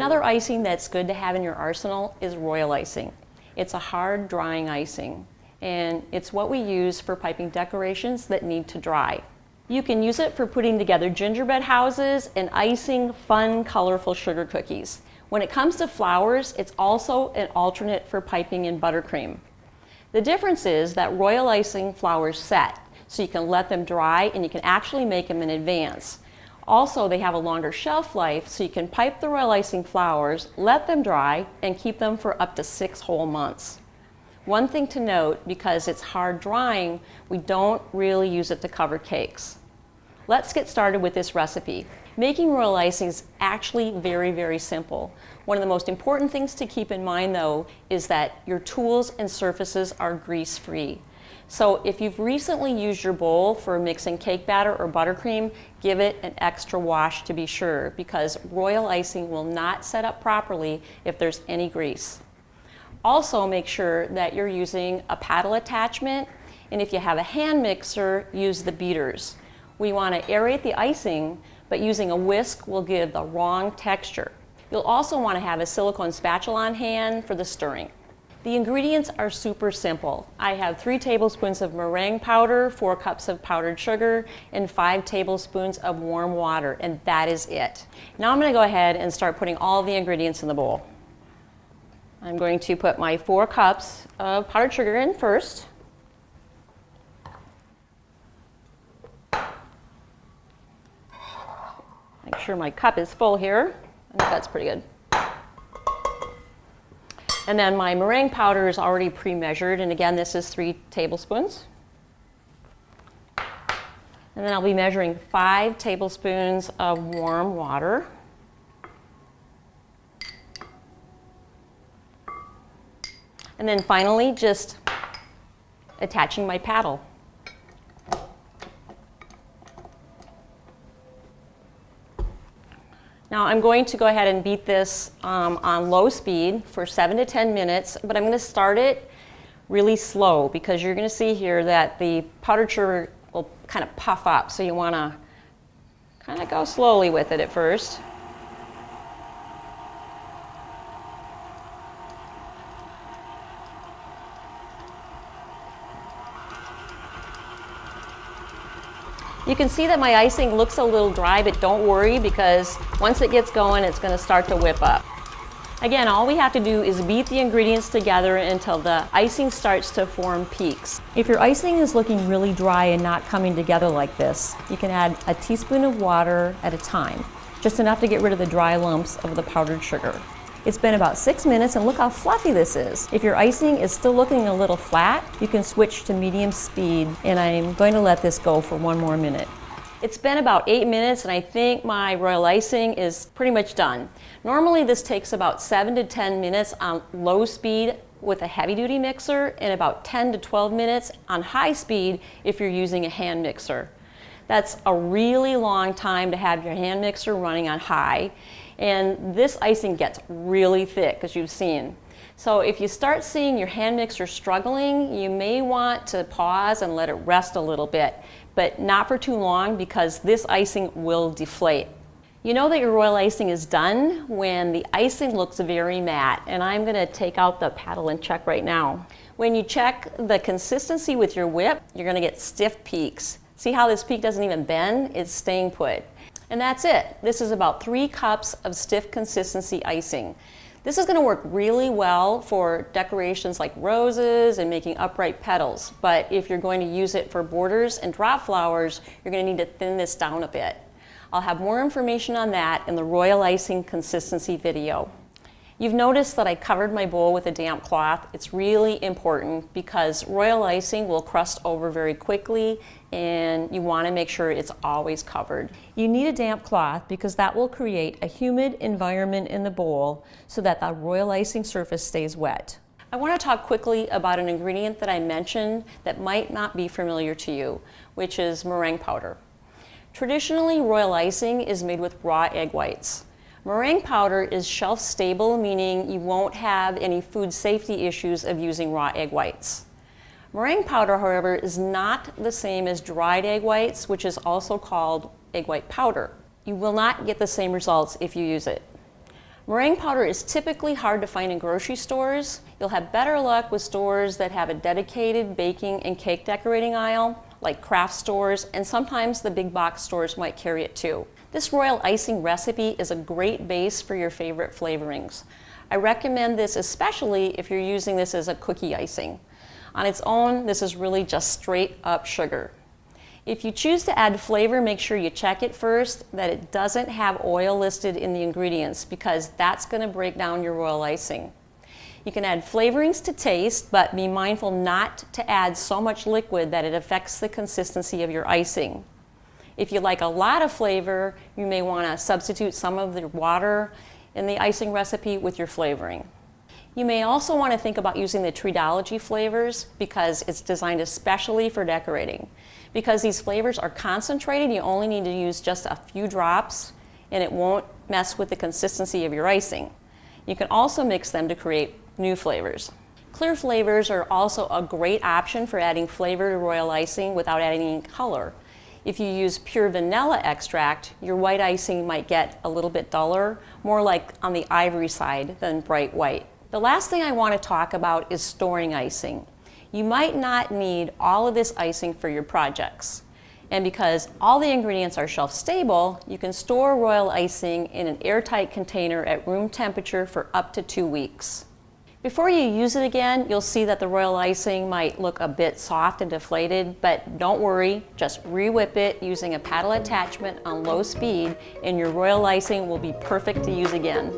Another icing that's good to have in your arsenal is royal icing. It's a hard drying icing, and it's what we use for piping decorations that need to dry. You can use it for putting together gingerbread houses and icing fun, colorful sugar cookies. When it comes to flowers, it's also an alternate for piping in buttercream. The difference is that royal icing flowers set, so you can let them dry and you can actually make them in advance. Also, they have a longer shelf life, so you can pipe the royal icing flowers, let them dry, and keep them for up to 6 whole months. One thing to note, because it's hard drying, we don't really use it to cover cakes. Let's get started with this recipe. Making royal icing is actually very, very simple. One of the most important things to keep in mind, though, is that your tools and surfaces are grease-free. So if you've recently used your bowl for mixing cake batter or buttercream, give it an extra wash to be sure, because royal icing will not set up properly if there's any grease. Also, make sure that you're using a paddle attachment, and if you have a hand mixer, use the beaters. We want to aerate the icing, but using a whisk will give the wrong texture. You'll also want to have a silicone spatula on hand for the stirring. The ingredients are super simple. I have 3 tablespoons of meringue powder, 4 cups of powdered sugar, and 5 tablespoons of warm water, and that is it. Now I'm going to go ahead and start putting all the ingredients in the bowl. I'm going to put my 4 cups of powdered sugar in first. Make sure my cup is full here. I think that's pretty good. And then my meringue powder is already pre-measured, and again, this is 3 tablespoons. And then I'll be measuring 5 tablespoons of warm water. And then finally, just attaching my paddle. Now I'm going to go ahead and beat this on low speed for 7 to 10 minutes, but I'm going to start it really slow because you're going to see here that the powdered sugar will kind of puff up, so you want to kind of go slowly with it at first. You can see that my icing looks a little dry, but don't worry, because once it gets going, it's going to start to whip up. Again, all we have to do is beat the ingredients together until the icing starts to form peaks. If your icing is looking really dry and not coming together like this, you can add a teaspoon of water at a time, just enough to get rid of the dry lumps of the powdered sugar. It's been about 6 minutes, and look how fluffy this is. If your icing is still looking a little flat, you can switch to medium speed, and I'm going to let this go for 1 more minute. It's been about 8 minutes, and I think my royal icing is pretty much done. Normally this takes about 7 to 10 minutes on low speed with a heavy-duty mixer, and about 10 to 12 minutes on high speed if you're using a hand mixer. That's a really long time to have your hand mixer running on high. And this icing gets really thick, as you've seen. So if you start seeing your hand mixer struggling, you may want to pause and let it rest a little bit, but not for too long, because this icing will deflate. You know that your royal icing is done when the icing looks very matte, and I'm going to take out the paddle and check right now. When you check the consistency with your whip, you're going to get stiff peaks. See how this peak doesn't even bend? It's staying put. And that's it. This is about 3 cups of stiff consistency icing. This is going to work really well for decorations like roses and making upright petals. But if you're going to use it for borders and drop flowers, you're going to need to thin this down a bit. I'll have more information on that in the royal icing consistency video. You've noticed that I covered my bowl with a damp cloth. It's really important because royal icing will crust over very quickly, and you want to make sure it's always covered. You need a damp cloth because that will create a humid environment in the bowl so that the royal icing surface stays wet. I want to talk quickly about an ingredient that I mentioned that might not be familiar to you, which is meringue powder. Traditionally, royal icing is made with raw egg whites. Meringue powder is shelf stable, meaning you won't have any food safety issues of using raw egg whites. Meringue powder, however, is not the same as dried egg whites, which is also called egg white powder. You will not get the same results if you use it. Meringue powder is typically hard to find in grocery stores. You'll have better luck with stores that have a dedicated baking and cake decorating aisle, like craft stores, and sometimes the big box stores might carry it too. This royal icing recipe is a great base for your favorite flavorings. I recommend this especially if you're using this as a cookie icing. On its own, this is really just straight up sugar. If you choose to add flavor, make sure you check it first that it doesn't have oil listed in the ingredients, because that's going to break down your royal icing. You can add flavorings to taste, but be mindful not to add so much liquid that it affects the consistency of your icing. If you like a lot of flavor, you may want to substitute some of the water in the icing recipe with your flavoring. You may also want to think about using the Treatology flavors, because it's designed especially for decorating. Because these flavors are concentrated, you only need to use just a few drops and it won't mess with the consistency of your icing. You can also mix them to create new flavors. Clear flavors are also a great option for adding flavor to royal icing without adding any color. If you use pure vanilla extract, your white icing might get a little bit duller, more like on the ivory side than bright white. The last thing I want to talk about is storing icing. You might not need all of this icing for your projects. And because all the ingredients are shelf stable, you can store royal icing in an airtight container at room temperature for up to 2 weeks. Before you use it again, you'll see that the royal icing might look a bit soft and deflated, but don't worry, just re-whip it using a paddle attachment on low speed and your royal icing will be perfect to use again.